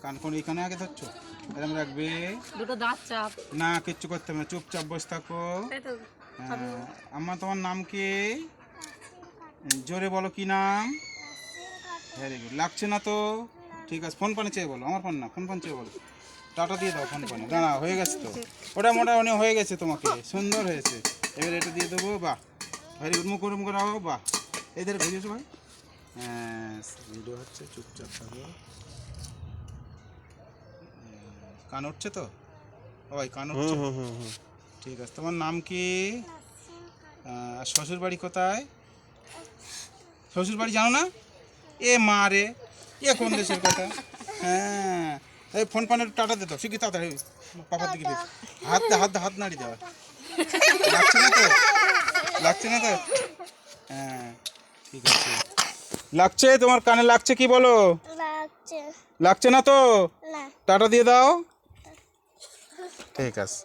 কান কোন এখানে আগে ধরছো, এরকম রাখবে, দুটো দাঁত চাপ। না কিচ্ছু করতে হবে না, চুপচাপ বসে থাকো। তোমার নাম কি? জোরে বলো কি নাম? Very good. লাগছে না তো? ঠিক আছে, ফোন পানে চেয়ে বলো, আমার ফোন না, ফোন চেয়ে বলো। টাটা দিয়ে দাও ফোন পানে। দাঁড়া, হয়ে গেছে তো, ওটা মোটামুটি হয়ে গেছে, তোমাকে সুন্দর হয়েছে। এবার এটা দিয়ে দেবো, বাহ ভেরি গুড। মুখ রাখো, বাহ। এদের ভিডিও ভাই, হ্যাঁ ভিডিও হচ্ছে, চুপচাপ থাকো। কান উঠছে তো? ওই কান উঠছে, ঠিক আছে। তোমার নাম কি? শ্বশুর বাড়ি কোথায়? শ্বশুর বাড়ি জানো না? এ মা রে, এ কোন দেশের কথা? হ্যাঁ, এই ফোন পানের টাটা দে তো, শিখি তাড়াতাড়ি পাপার দিকে দে। হাত নাড়ি দেওয়া। লাগছে না তো? লাগছে না তো? হ্যাঁ ঠিক আছে। লাগছে তোমার কানে, লাগছে কি বলো? লাগছে না তো? টাটা দিয়ে দাও। ঠিক আছে।